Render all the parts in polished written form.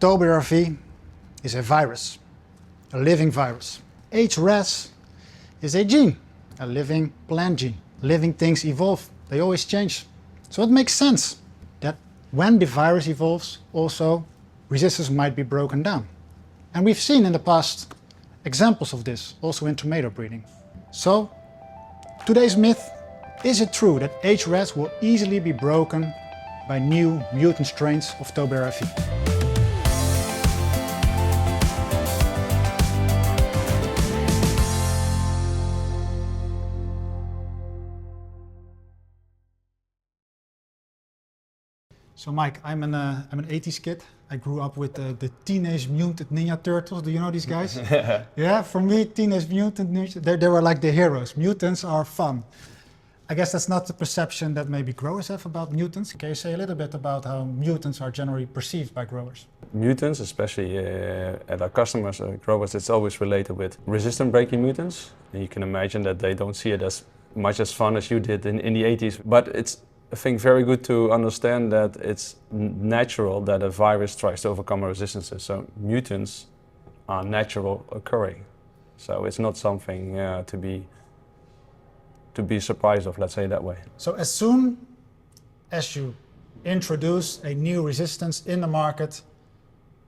ToBRFV is a virus, a living virus. HREZ is a gene, a living plant gene. Living things evolve, they always change. So it makes sense that when the virus evolves, also resistance might be broken down. And we've seen in the past examples of this, also in tomato breeding. So, today's myth: is it true that HREZ will easily be broken by new mutant strains of ToBRFV? So Mike, I'm an 80s kid. I grew up with the Teenage Mutant Ninja Turtles. Do you know these guys? Yeah, for me, Teenage Mutant Ninja, they were like the heroes. Mutants are fun. I guess that's not the perception that maybe growers have about mutants. Can you say a little bit about how mutants are generally perceived by growers? Mutants, especially at our customers, growers, it's always related with resistant breaking mutants. And you can imagine that they don't see it as much as fun as you did in the 80s. But it's, I think, very good to understand that it's natural that a virus tries to overcome resistances. So mutants are natural occurring. So it's not something to be surprised of, let's say it that way. So as soon as you introduce a new resistance in the market,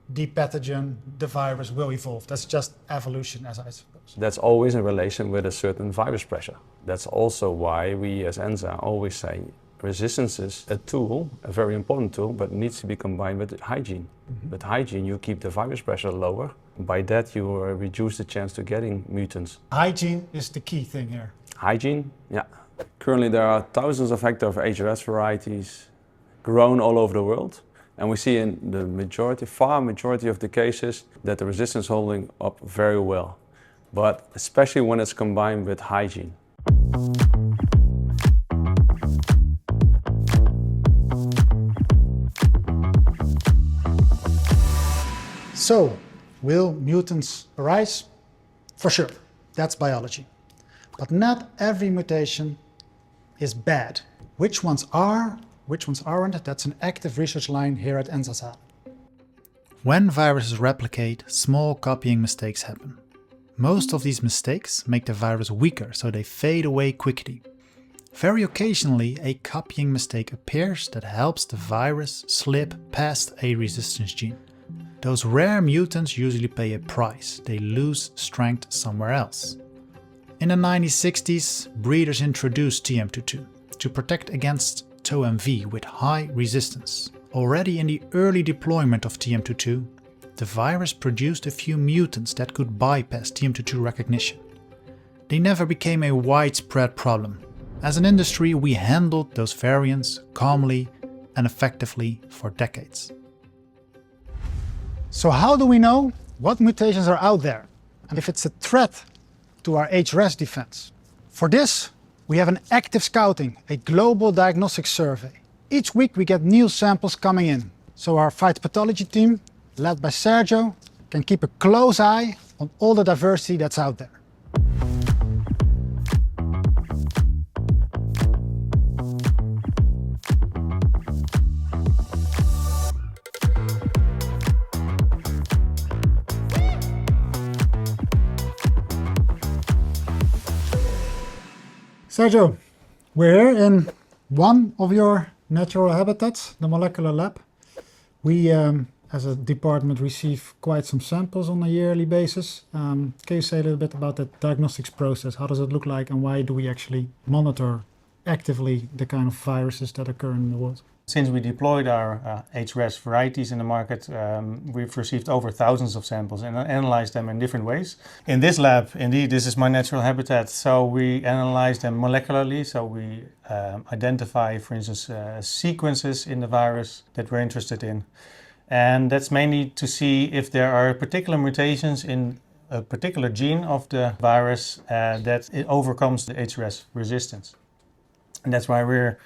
the pathogen, the virus will evolve. That's just evolution, as I suppose. That's always in relation with a certain virus pressure. That's also why we as ENSA always say resistance is a tool, a very important tool, but needs to be combined with hygiene. Mm-hmm. With hygiene, you keep the virus pressure lower. By that, you reduce the chance to getting mutants. Hygiene is the key thing here. Hygiene, yeah. Currently, there are thousands of hectares of HREZ varieties grown all over the world. And we see in the majority, far majority of the cases, that the resistance is holding up very well. But especially when it's combined with hygiene. So, will mutants arise? For sure, that's biology. But not every mutation is bad. Which ones are, which ones aren't, that's an active research line here at ENSA. When viruses replicate, small copying mistakes happen. Most of these mistakes make the virus weaker, so they fade away quickly. Very occasionally, a copying mistake appears that helps the virus slip past a resistance gene. Those rare mutants usually pay a price. They lose strength somewhere else. In the 1960s, breeders introduced TM22 to protect against ToMV with high resistance. Already in the early deployment of TM22, the virus produced a few mutants that could bypass TM22 recognition. They never became a widespread problem. As an industry, we handled those variants calmly and effectively for decades. So how do we know what mutations are out there and if it's a threat to our HREZ defense? For this, we have an active scouting, a global diagnostic survey. Each week we get new samples coming in, so our phytopathology team, led by Sergio, can keep a close eye on all the diversity that's out there. Sergio, we're here in one of your natural habitats, the molecular lab. We, as a department, receive quite some samples on a yearly basis. Can you say a little bit about the diagnostics process? How does it look like and why do we actually monitor actively the kind of viruses that occur in the world? Since we deployed our HREZ varieties in the market, we've received over thousands of samples and analyzed them in different ways. In this lab, indeed, this is my natural habitat, so we analyze them molecularly. So we identify, for instance, sequences in the virus that we're interested in. And that's mainly to see if there are particular mutations in a particular gene of the virus that it overcomes the HREZ resistance. And that's why we're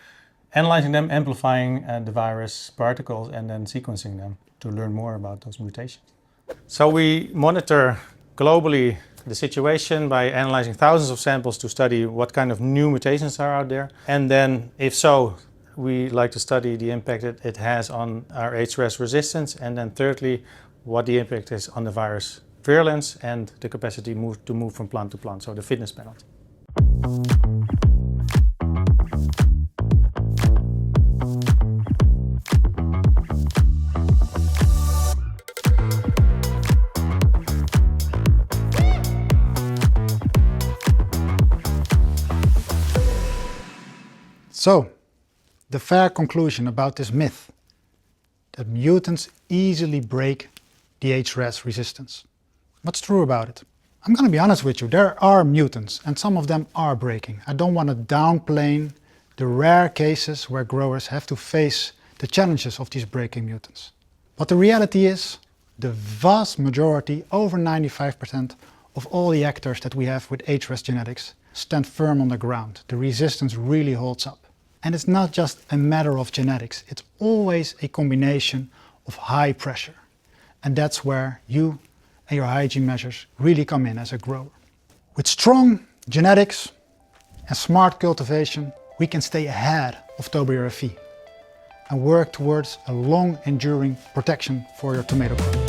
analyzing them, amplifying the virus particles and then sequencing them to learn more about those mutations. So we monitor globally the situation by analyzing thousands of samples to study what kind of new mutations are out there. And then, if so, we like to study the impact it has on our HREZ resistance, and then thirdly, what the impact is on the virus virulence and the capacity to move from plant to plant, so the fitness penalty. So, the fair conclusion about this myth, that mutants easily break the HREZ resistance. What's true about it? I'm going to be honest with you, there are mutants and some of them are breaking. I don't want to downplay the rare cases where growers have to face the challenges of these breaking mutants. But the reality is, the vast majority, over 95% of all the actors that we have with HREZ genetics stand firm on the ground. The resistance really holds up. And it's not just a matter of genetics, it's always a combination of high pressure. And that's where you and your hygiene measures really come in as a grower. With strong genetics and smart cultivation, we can stay ahead of ToBRFV and work towards a long enduring protection for your tomato crop.